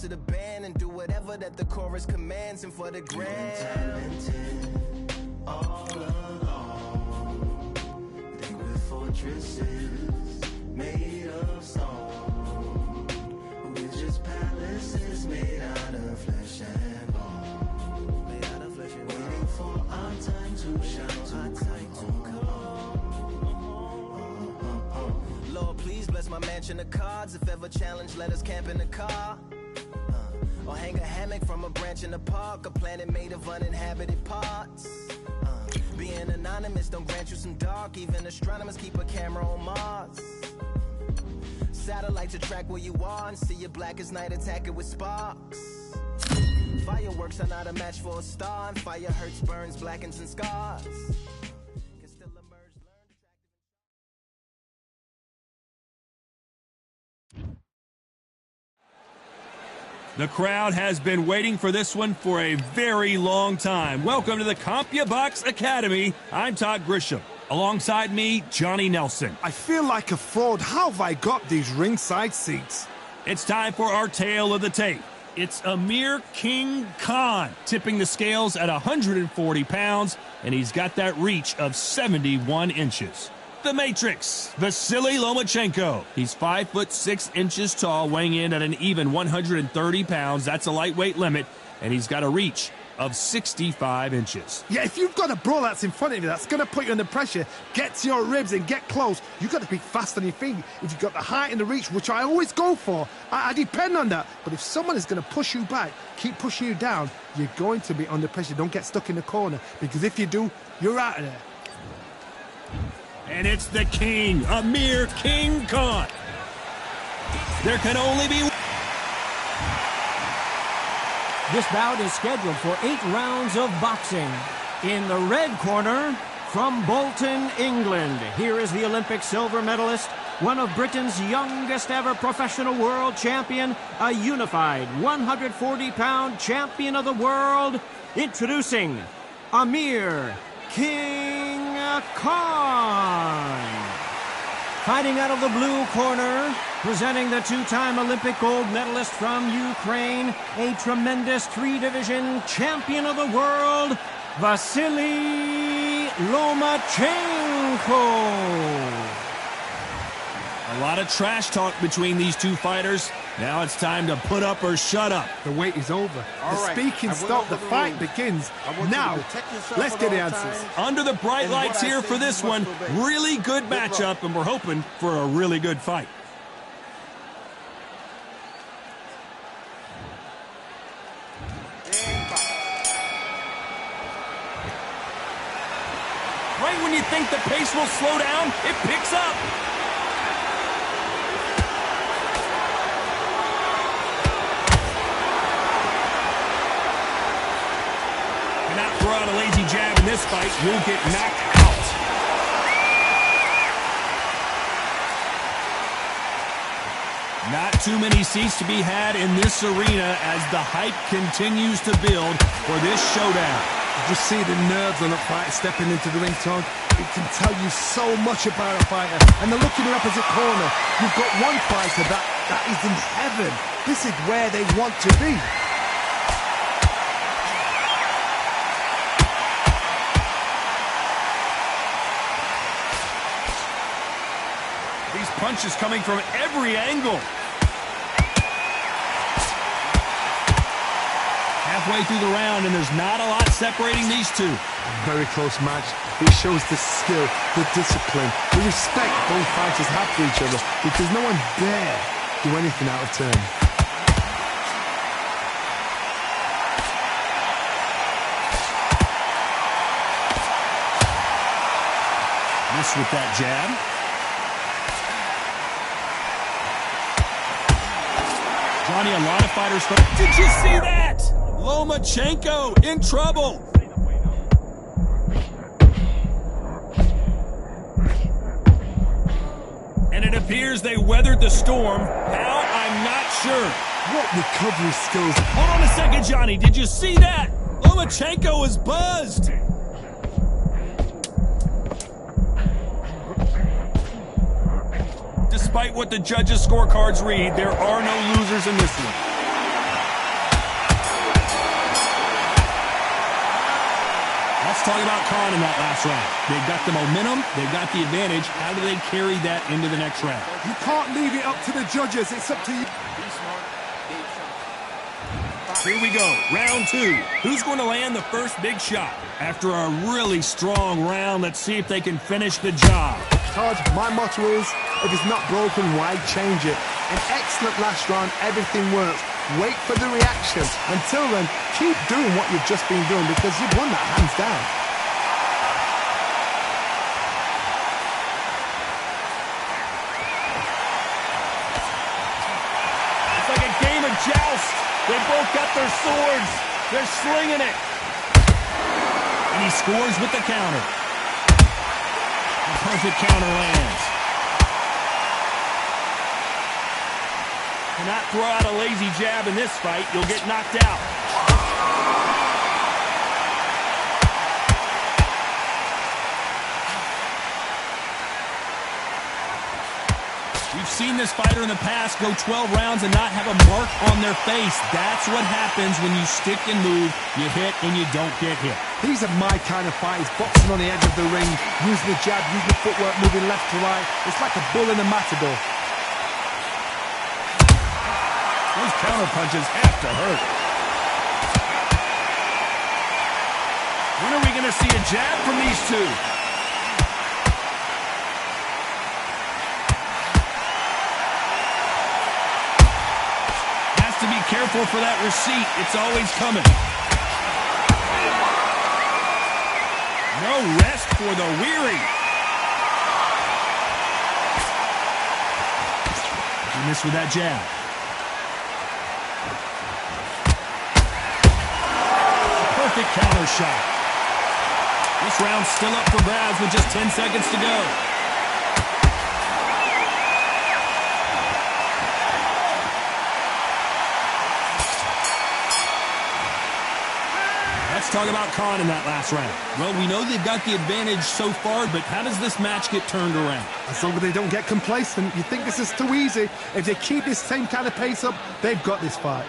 to the band and do whatever that the chorus commands. And for the grand, talented all along. Think we're fortresses made of stone. We're just palaces made out of flesh and bone. Made out of flesh and bone. Waiting for our time to shine. Lord, please bless my mansion of cards. If ever challenged, let us camp in the car. Or hang a hammock from a branch in the park. A planet made of uninhabited parts. Being anonymous don't grant you some dark. Even astronomers keep a camera on Mars. Satellites to track where you are and see you black as night, attack it with sparks. Fireworks are not a match for a star, and fire hurts, burns, blackens, and scars. The crowd has been waiting for this one for a very long time. Welcome to the CompuBox Academy. I'm Todd Grisham. Alongside me, Johnny Nelson. I feel like a fraud. How have I got these ringside seats? It's time for our tale of the tape. It's Amir King Khan tipping the scales at 140 pounds, and he's got that reach of 71 inches. The Matrix, Vasily Lomachenko. He's 5'6" tall, weighing in at an even 130 pounds. That's a lightweight limit, and he's got a reach of 65 inches. Yeah, if you've got a brawl that's in front of you that's going to put you under pressure, get to your ribs and get close, you've got to be fast on your feet. If you've got the height and the reach, which I always go for, I depend on that. But if someone is going to push you back, keep pushing you down, you're going to be under pressure. Don't get stuck in the corner, because if you do, you're out of there. And it's the King, Amir King Khan. There can only be... This bout is scheduled for 8 rounds of boxing. In the red corner, from Bolton, England, here is the Olympic silver medalist, one of Britain's youngest ever professional world champion, a unified 140-pound champion of the world, introducing Amir King Khan. Fighting out of the blue corner, presenting the 2-time Olympic gold medalist from Ukraine, a tremendous 3-division champion of the world, Vasily Lomachenko. A lot of trash talk between these two fighters. Now it's time to put up or shut up. The wait is over. The speaking stopped. The fight begins. Now, let's get the answers. Under the bright lights here for this one. Really good matchup, and we're hoping for a really good fight. Right when you think the pace will slow down, it picks up. Throw out a lazy jab in this fight, you'll get knocked out. Not too many seats to be had in this arena as the hype continues to build for this showdown. You just see the nerves on a fighter stepping into the ring, Todd. It can tell you so much about a fighter. And the look in the opposite corner, you've got one fighter that is in heaven. This is where they want to be. These punches coming from every angle. Halfway through the round, and there's not a lot separating these two. Very close match. It shows the skill, the discipline, the respect both fighters have for each other, because no one dare do anything out of turn. Miss with that jab. Johnny, a lot of fighters... Did you see that? Lomachenko in trouble. And it appears they weathered the storm. How? I'm not sure. What recovery skills. Hold on a second, Johnny. Did you see that? Lomachenko is buzzed. Despite what the judges' scorecards read, there are no losers in this one. talk about Khan in that last round. They've got the momentum, they've got the advantage. How do they carry that into the next round? You can't leave it up to the judges. It's up to you. Here we go, round two. Who's going to land the first big shot? After a really strong round, let's see if they can finish the job. Todd, my motto is, if it's not broken, why change it? An excellent last round, everything works. Wait for the reaction. Until then, keep doing what you've just been doing because you've won that hands down. It's like a game of joust. They both got their swords. They're slinging it. And he scores with the counter. The perfect counter lands. Cannot throw out a lazy jab in this fight. You'll get knocked out. We've seen this fighter in the past go 12 rounds and not have a mark on their face. That's what happens when you stick and move, you hit and you don't get hit. These are my kind of fighters, boxing on the edge of the ring, using the jab, using the footwork, moving left to right. It's like a bull in a matador. Those counter punches have to hurt. When are we going to see a jab from these two? Has to be careful for that receipt. It's always coming. No rest for the weary. He missed with that jab. Perfect counter shot. This round's still up for grabs with just 10 seconds to go. Let's talk about Khan in that last round. Well, we know they've got the advantage so far, but how does this match get turned around? As long as they don't get complacent, you think this is too easy. If they keep this same kind of pace up, they've got this fight.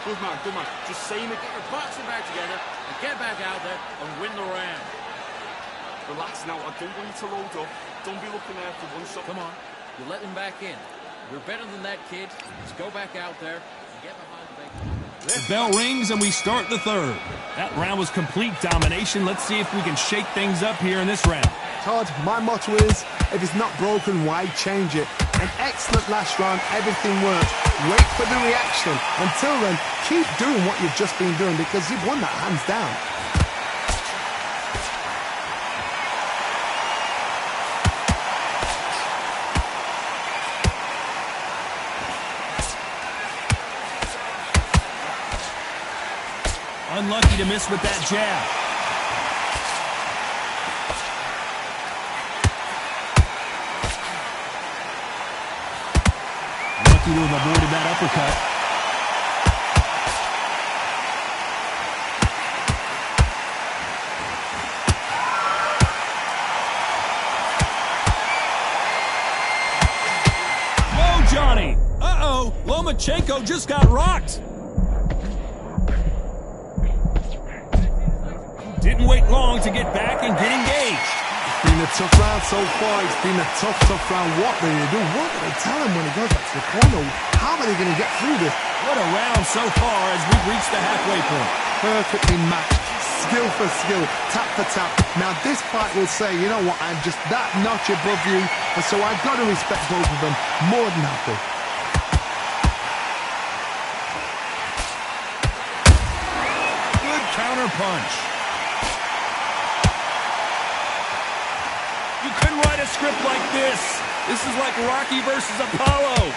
Good man, good man. Just say it, get your boxing back together and get back out there and win the round. Relax now, I don't want you to load up. Don't be looking there for one shot. Come on, you let him back in. You're better than that, kid. Just go back out there and get behind the big. The bell rings and we start the third. That round was complete domination. Let's see if we can shake things up here in this round. Todd, my motto is, if it's not broken, why change it? An excellent last round, everything works. Wait for the reaction. Until then, keep doing what you've just been doing because you've won that hands down. Unlucky to miss with that jab. Lucky to have avoided that uppercut. Whoa, Johnny! Uh-oh, Lomachenko just got rocked. Didn't wait long to get back and get engaged. It's been a tough round so far. It's been a tough round. What do they do? What do they tell him when he goes back to the corner? How are they going to get through this? What a round so far as we've reached the halfway point. Perfectly matched. Skill for skill. Tap for tap. Now this fight will say, you know what, I'm just that notch above you. And so I've got to respect both of them. More than happy. Good counter punch. You couldn't write a script like this. This is like Rocky versus Apollo.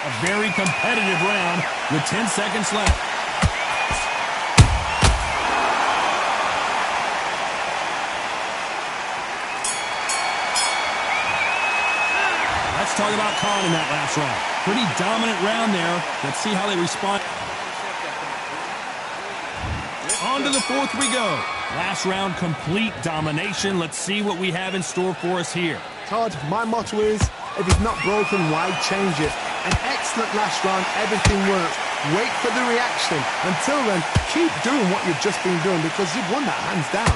A very competitive round with 10 seconds left. Let's talk about Khan in that last round. Pretty dominant round there. Let's see how they respond. On to the fourth we go. Last round, complete domination. Let's see what we have in store for us here. Todd, my motto is, if it's not broken, why change it? An excellent last round, everything works. Wait for the reaction. Until then, keep doing what you've just been doing because you've won that hands down.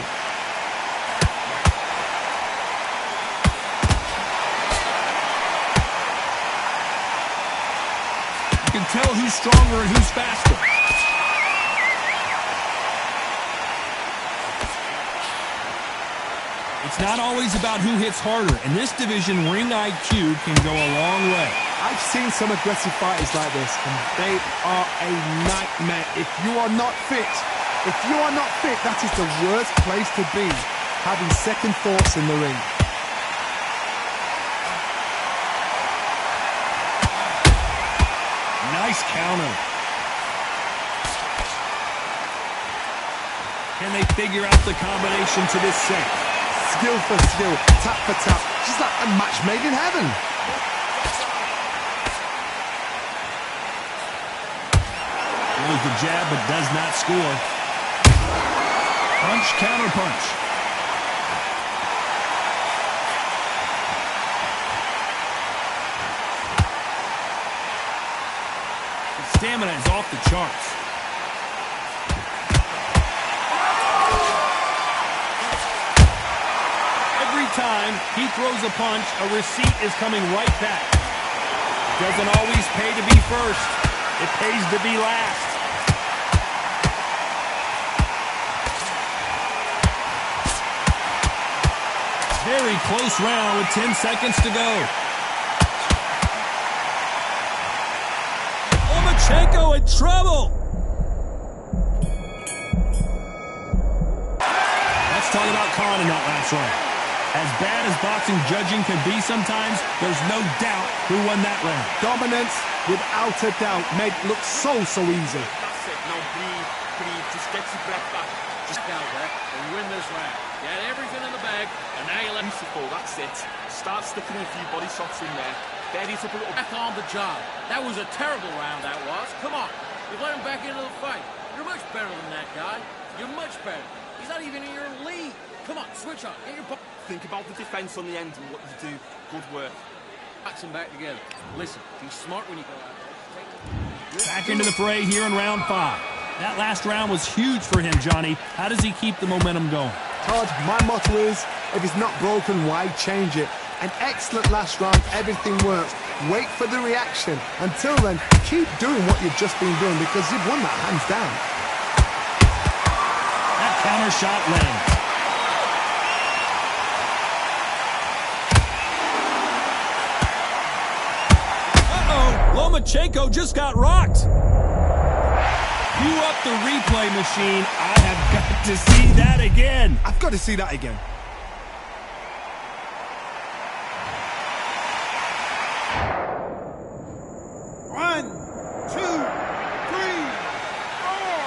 You can tell who's stronger and who's faster. It's not always about who hits harder. In this division, ring IQ can go a long way. I've seen some aggressive fighters like this, and they are a nightmare. If you are not fit, that is the worst place to be, having second thoughts in the ring. Nice counter. Can they figure out the combination to this set? Skill for skill, tap for tap. She's like a match made in heaven. Throws the jab but does not score. Punch, counter punch. His stamina is off the charts. Every time he throws a punch, a receipt is coming right back. It doesn't always pay to be first. It pays to be last. Very close round with 10 seconds to go. Lomachenko in trouble. Let's talk about Khan in that last round. As bad as boxing judging can be sometimes, there's no doubt who won that round. Dominance, without a doubt, made it look so easy. That's it. Now breathe. Just get your breath back. Just out there and win this round. Get everything in the bag, and now you'll Beautiful, that's it. Start sticking a few body shots in there. Bury it up a little. back on the job. That was a terrible round, that was. Come on. You let him back into the fight. You're much better than that guy. You're much better. He's not even in your league. Come on, switch on. Get your Think about the defense on the end and what you do. Good work. box him back together. Listen, be smart when you go out there. Back into the fray here in round 5. That last round was huge for him, Johnny. How does he keep the momentum going? Todd, my motto is, if it's not broken, why change it? An excellent last round, everything works. Wait for the reaction. Until then, keep doing what you've just been doing because you've won that hands down. That counter shot lands. Lomachenko just got rocked. Cue up the replay machine. I have got to see that again. I've got to see that again. One, two, three, four,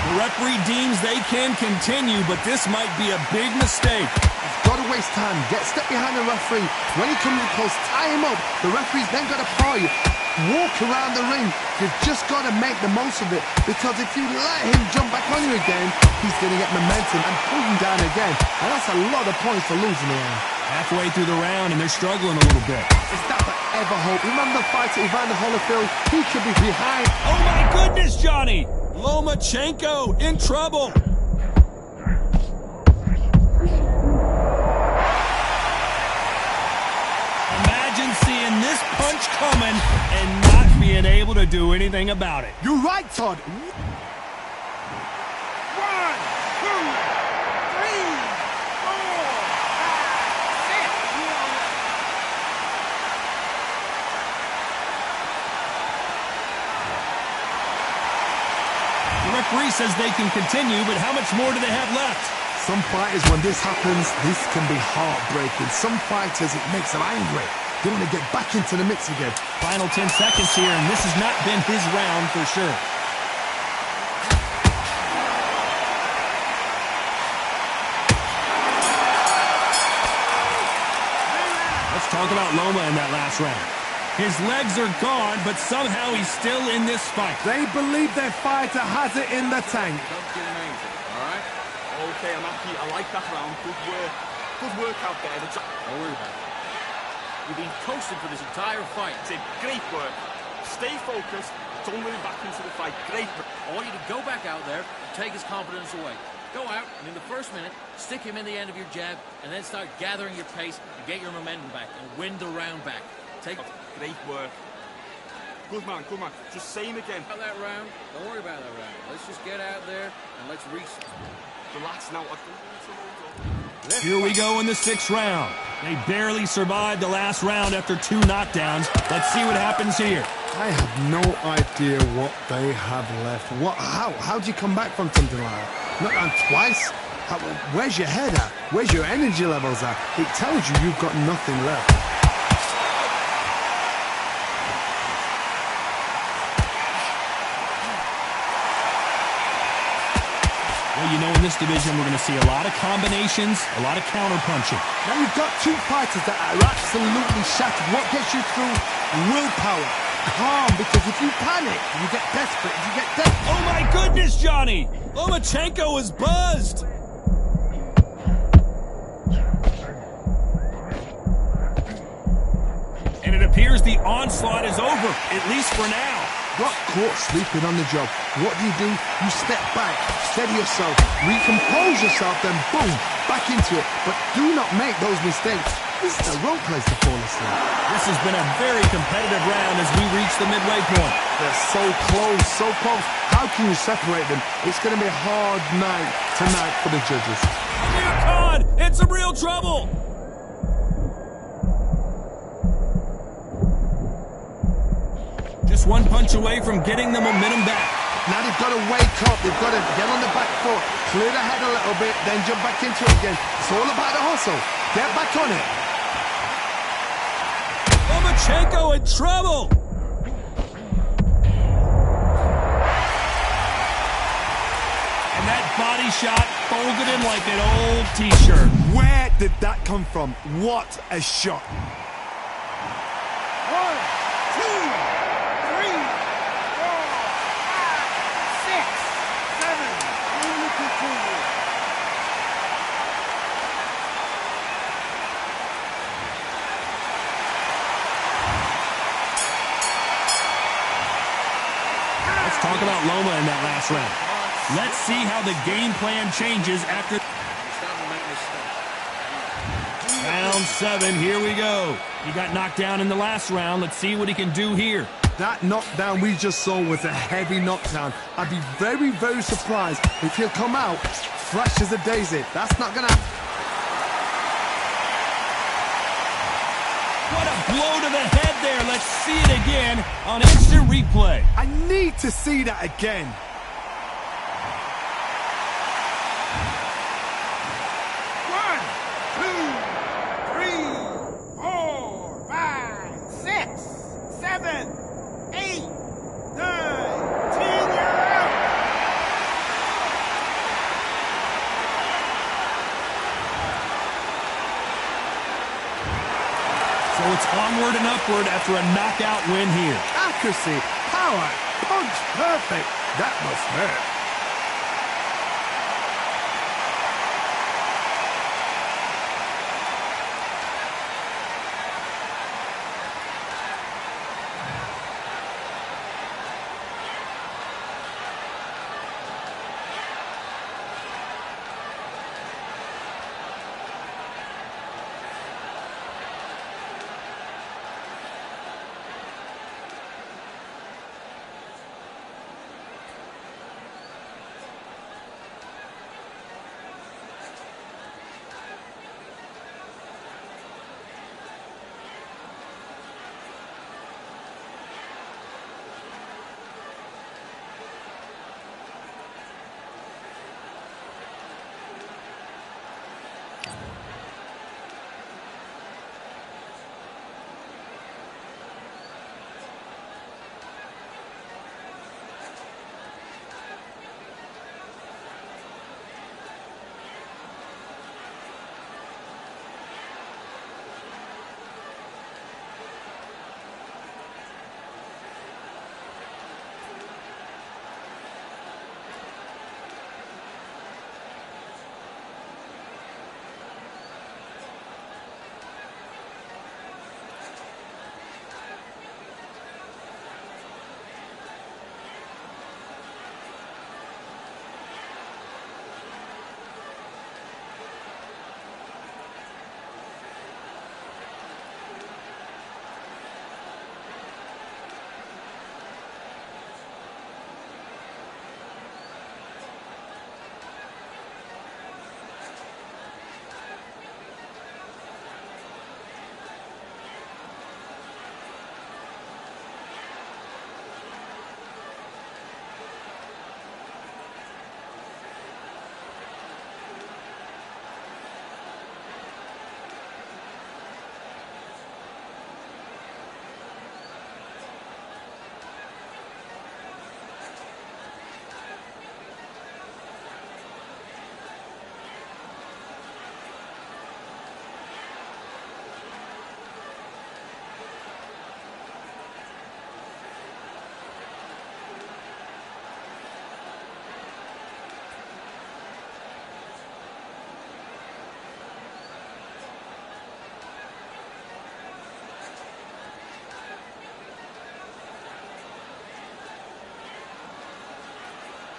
The referee deems they can continue, but this might be a big mistake. Got to waste time. Get step behind the referee. When he comes close, tie him up. The referee's then got to paw you. Walk around the ring. You've just got to make the most of it. Because if you let him jump back on you again, he's going to get momentum and pull you down again. And that's a lot of points for losing the round. Halfway through the round, and they're struggling a little bit. Is that the ever hope? Remember the fight at Evander Holyfield? He could be behind. Oh my goodness, Johnny! Lomachenko in trouble. Imagine seeing this punch coming and not being able to do anything about it. You're right, Todd. 1, 2, 3, 4, 5, 6. The referee says they can continue, but how much more do they have left? Some fighters, when this happens, this can be heartbreaking. Some fighters, it makes them angry. They want to get back into the mix again. Final 10 seconds here, and this has not been his round for sure. Let's talk about Loma in that last round. His legs are gone, but somehow he's still in this fight. They believe their fighter has it in the tank. Don't get him angry, all right? okay, I'm happy. I like that round. Good work. Good work out there. Don't worry about it. You've been coasting for this entire fight. That's it. Great work. Stay focused. Don't worry back into the fight. Great work. I want you to go back out there and take his confidence away. Go out, and in the first minute, stick him in the end of your jab, and then start gathering your pace and get your momentum back and win the round back. Take Great work. Good man, good man. Just same again. about that round. Don't worry about that round. Let's just get out there and let's reach. Relax now. I don't need to load up. Here we go in the 6th round. They barely survived the last round after 2 knockdowns. Let's see what happens here. I have no idea what they have left. How do you come back from something like that? Not down twice? Where's your head at? Where's your energy levels at? It tells you you've got nothing left. Well, you know, in this division, we're going to see a lot of combinations, a lot of counter-punching. Now you've got 2 fighters that are absolutely shattered. What gets you through? Willpower. Calm, because if you panic, you get desperate, you get desperate. Oh, my goodness, Johnny! Lomachenko is buzzed! And it appears the onslaught is over, at least for now. Got caught sleeping on the job. What do? You step back, steady yourself, recompose yourself, then boom, back into it. But do not make those mistakes. This is the wrong place to fall asleep. This has been a very competitive round as we reach the midway point. They're so close, so close. How can you separate them? It's going to be a hard night tonight for the judges. Dear God, it's some real trouble! Just 1 punch away from getting the momentum back. Now they've got to wake up. They've got to get on the back foot, clear the head a little bit, then jump back into it again. It's all about the hustle. Get back on it. Lomachenko in trouble! And that body shot folded in like an old t-shirt. Where did that come from? What a shot. 1, 2, 3, 4, 5, 6, 7. Only continue. Let's talk about Loma in that last round. Let's see how the game plan changes after Stop and make mistakes. round 7. Here we go. He got knocked down in the last round. Let's see what he can do here. That knockdown we just saw was a heavy knockdown. I'd be very, very surprised if he'll come out fresh as a daisy. That's not going to happen. What a blow to the head there. Let's see it again on instant replay. I need to see that again. One, two, three, 4, 5, 6, 7, 8, 9, 10. You're out. So it's onward and upward after a knockout win here. Accuracy, power, punch, perfect. That must hurt.